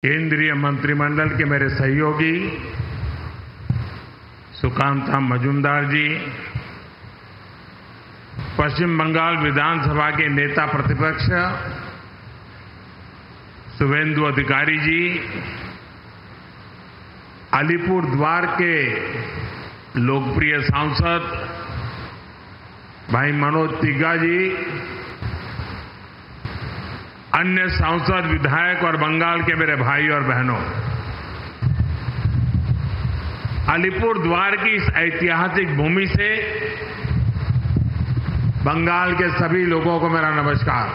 केंद्रीय मंत्रिमंडल के मेरे सहयोगी सुकांता मजूमदार जी, पश्चिम बंगाल विधानसभा के नेता प्रतिपक्ष शुभेंदु अधिकारी जी, अलीपुर द्वार के लोकप्रिय सांसद भाई मनोज तिग्गा जी, अन्य सांसद, विधायक और बंगाल के मेरे भाई और बहनों, अलीपुर द्वार की इस ऐतिहासिक भूमि से बंगाल के सभी लोगों को मेरा नमस्कार।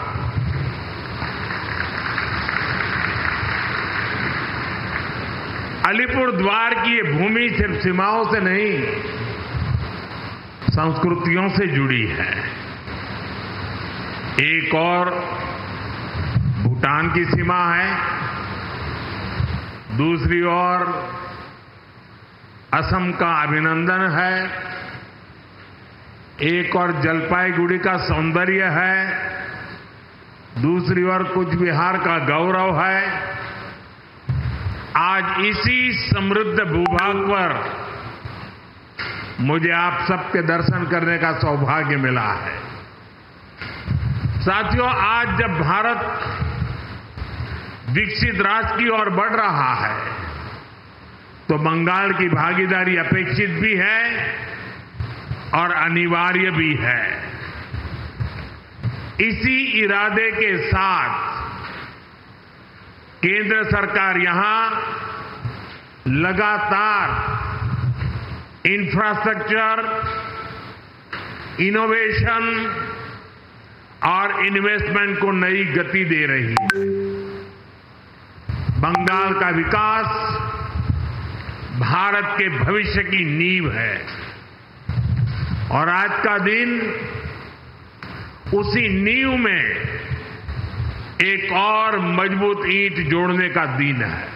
अलीपुर द्वार की ये भूमि सिर्फ सीमाओं से नहीं, संस्कृतियों से जुड़ी है। एक और भूटान की सीमा है, दूसरी ओर असम का अभिनंदन है, एक और जलपाईगुड़ी का सौंदर्य है, दूसरी ओर कूच बिहार का गौरव है। आज इसी समृद्ध भूभाग पर मुझे आप सबके दर्शन करने का सौभाग्य मिला है। साथियों, आज जब भारत विकसित राष्ट्र की ओर बढ़ रहा है तो बंगाल की भागीदारी अपेक्षित भी है और अनिवार्य भी है। इसी इरादे के साथ केंद्र सरकार यहां लगातार इंफ्रास्ट्रक्चर, इनोवेशन और इन्वेस्टमेंट को नई गति दे रही है। बंगाल का विकास भारत के भविष्य की नींव है और आज का दिन उसी नींव में एक और मजबूत ईंट जोड़ने का दिन है।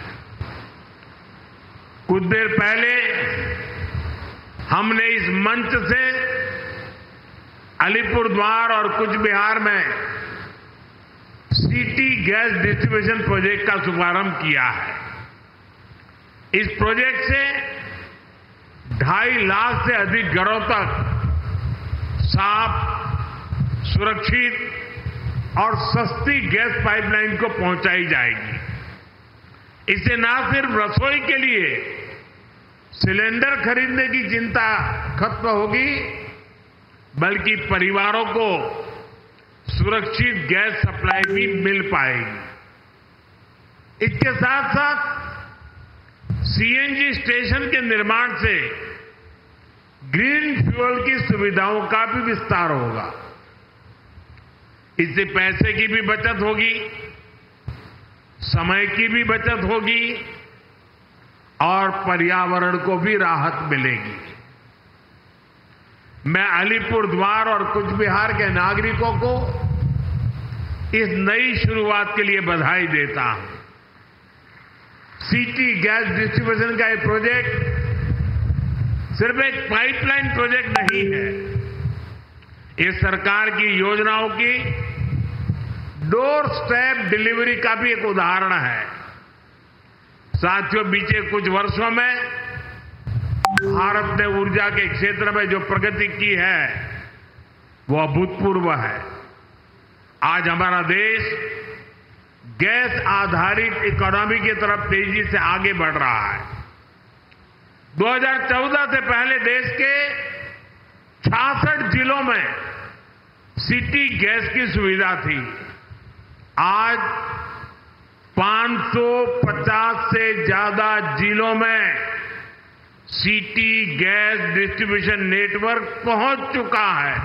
कुछ देर पहले हमने इस मंच से अलीपुर द्वार और कूच बिहार में सिटी गैस डिस्ट्रीब्यूशन प्रोजेक्ट का शुभारंभ किया है। इस प्रोजेक्ट से 2.5 लाख से अधिक घरों तक साफ, सुरक्षित और सस्ती गैस पाइपलाइन को पहुंचाई जाएगी। इससे न सिर्फ रसोई के लिए सिलेंडर खरीदने की चिंता खत्म होगी, बल्कि परिवारों को सुरक्षित गैस सप्लाई भी मिल पाएगी। इसके साथ साथ सीएनजी स्टेशन के निर्माण से ग्रीन फ्यूल की सुविधाओं का भी विस्तार होगा। इससे पैसे की भी बचत होगी, समय की भी बचत होगी और पर्यावरण को भी राहत मिलेगी। मैं अलीपुर द्वार और कूच बिहार के नागरिकों को इस नई शुरुआत के लिए बधाई देता हूं। सिटी गैस डिस्ट्रीब्यूशन का ये प्रोजेक्ट सिर्फ एक पाइपलाइन प्रोजेक्ट नहीं है, ये सरकार की योजनाओं की डोर स्टेप डिलीवरी का भी एक उदाहरण है। साथियों, बीते कुछ वर्षों में भारत ने ऊर्जा के क्षेत्र में जो प्रगति की है वो अभूतपूर्व है। आज हमारा देश गैस आधारित इकोनॉमी की तरफ तेजी से आगे बढ़ रहा है। 2014 से पहले देश के 66 जिलों में सिटी गैस की सुविधा थी। आज 550 से ज्यादा जिलों में सिटी गैस डिस्ट्रीब्यूशन नेटवर्क पहुंच चुका है।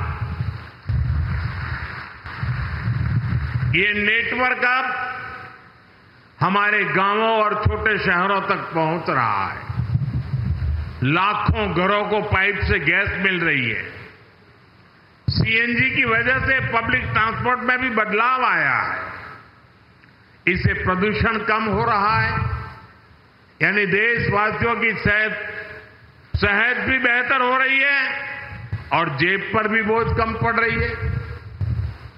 ये नेटवर्क अब हमारे गांवों और छोटे शहरों तक पहुंच रहा है। लाखों घरों को पाइप से गैस मिल रही है। सीएनजी की वजह से पब्लिक ट्रांसपोर्ट में भी बदलाव आया है। इससे प्रदूषण कम हो रहा है, यानी देशवासियों की सेहत भी बेहतर हो रही है और जेब पर भी बोझ कम पड़ रही है।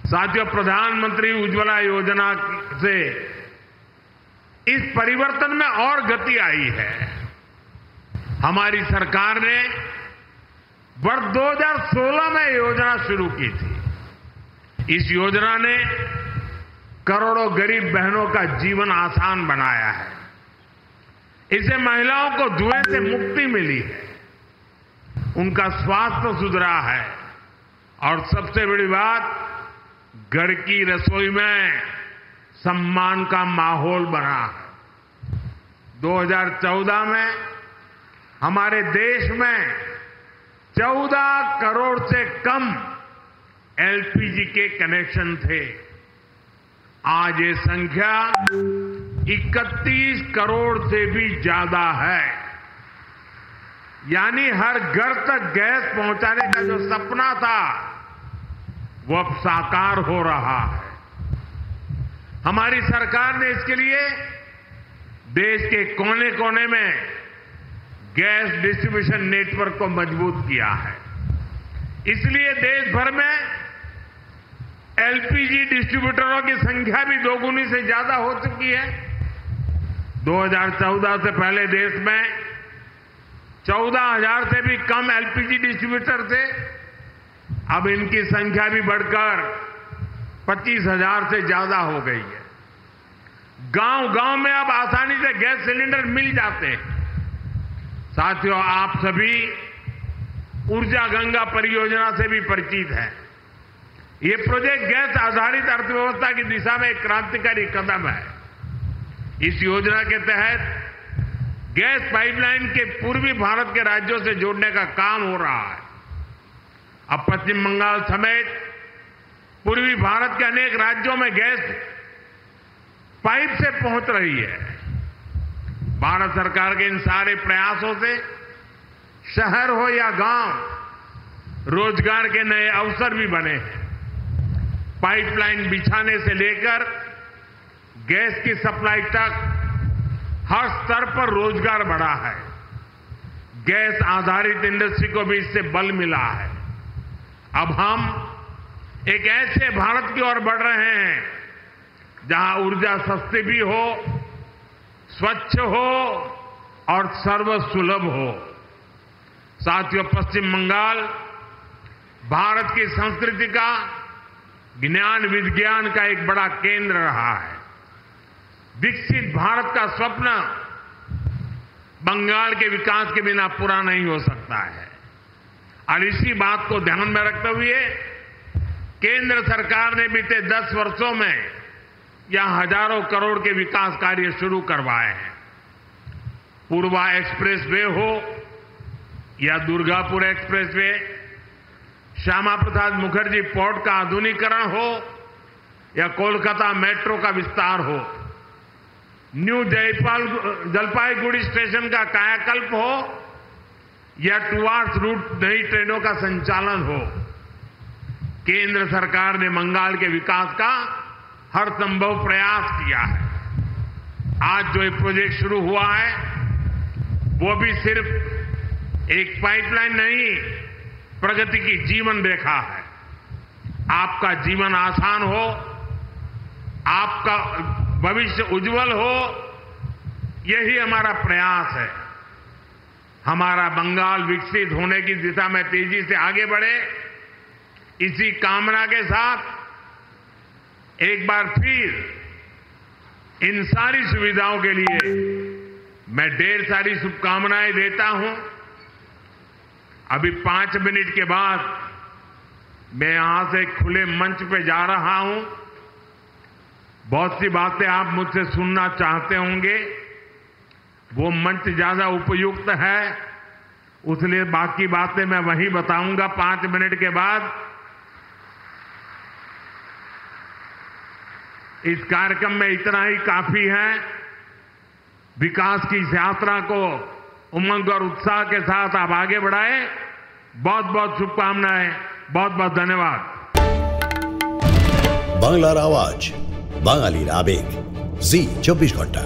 साथियों, प्रधानमंत्री उज्ज्वला योजना से इस परिवर्तन में और गति आई है। हमारी सरकार ने वर्ष 2016 में योजना शुरू की थी। इस योजना ने करोड़ों गरीब बहनों का जीवन आसान बनाया है। इससे महिलाओं को धुएं से मुक्ति मिली है, उनका स्वास्थ्य सुधरा है और सबसे बड़ी बात, घर की रसोई में सम्मान का माहौल बना है। 2014 में हमारे देश में 14 करोड़ से कम एलपीजी के कनेक्शन थे। आज ये संख्या 31 करोड़ से भी ज्यादा है। यानी हर घर तक गैस पहुंचाने का जो सपना था वो अब साकार हो रहा है। हमारी सरकार ने इसके लिए देश के कोने कोने में गैस डिस्ट्रीब्यूशन नेटवर्क को मजबूत किया है। इसलिए देश भर में एलपीजी डिस्ट्रीब्यूटरों की संख्या भी दोगुनी से ज्यादा हो चुकी है। 2014 से पहले देश में 14,000 से भी कम एलपीजी डिस्ट्रीब्यूटर थे। अब इनकी संख्या भी बढ़कर 25,000 से ज्यादा हो गई है। गांव-गांव में अब आसानी से गैस सिलेंडर मिल जाते हैं। साथियों, आप सभी ऊर्जा गंगा परियोजना से भी परिचित हैं। ये प्रोजेक्ट गैस आधारित अर्थव्यवस्था की दिशा में एक क्रांतिकारी कदम है। इस योजना के तहत गैस पाइपलाइन के पूर्वी भारत के राज्यों से जोड़ने का काम हो रहा है। अब पश्चिम बंगाल समेत पूर्वी भारत के अनेक राज्यों में गैस पाइप से पहुंच रही है। भारत सरकार के इन सारे प्रयासों से शहर हो या गांव, रोजगार के नए अवसर भी बने हैं। पाइपलाइन बिछाने से लेकर गैस की सप्लाई तक हर स्तर पर रोजगार बढ़ा है। गैस आधारित इंडस्ट्री को भी इससे बल मिला है। अब हम एक ऐसे भारत की ओर बढ़ रहे हैं जहां ऊर्जा सस्ती भी हो, स्वच्छ हो और सर्वसुलभ हो। साथियों, पश्चिम बंगाल भारत की संस्कृति का, ज्ञान विज्ञान का एक बड़ा केंद्र रहा है। विकसित भारत का स्वप्न बंगाल के विकास के बिना पूरा नहीं हो सकता है। और इसी बात को ध्यान में रखते हुए केंद्र सरकार ने बीते 10 वर्षों में यहां हजारों करोड़ के विकास कार्य शुरू करवाए हैं। पूर्वा एक्सप्रेस वे हो या Durgapur express way, Shyama Prasad Mukherjee port का आधुनिकीकरण हो या कोलकाता मेट्रो का विस्तार हो, न्यू जलपाईगुड़ी स्टेशन का कायाकल्प हो या टुवार्ड्स रूट नई ट्रेनों का संचालन हो, केंद्र सरकार ने बंगाल के विकास का हर संभव प्रयास किया है। आज जो ये प्रोजेक्ट शुरू हुआ है वो भी सिर्फ एक पाइपलाइन नहीं, प्रगति की जीवन रेखा है। आपका जीवन आसान हो, आपका भविष्य उज्जवल हो, यही हमारा प्रयास है। हमारा बंगाल विकसित होने की दिशा में तेजी से आगे बढ़े, इसी कामना के साथ एक बार फिर इन सारी सुविधाओं के लिए मैं ढेर सारी शुभकामनाएं देता हूं। अभी 5 मिनट के बाद मैं यहां से खुले मंच पे जा रहा हूं। बहुत सी बातें आप मुझसे सुनना चाहते होंगे, वो मंच ज्यादा उपयुक्त है, इसलिए बाकी बातें मैं वहीं बताऊंगा 5 मिनट के बाद। इस कार्यक्रम में इतना ही काफी है। विकास की इस यात्रा को उमंग और उत्साह के साथ आप आगे बढ़ाएं। बहुत बहुत शुभकामनाएं, बहुत बहुत धन्यवाद। বাংলার আওয়াজ, বাঙালির আবেগ, জি 24 ঘন্টা।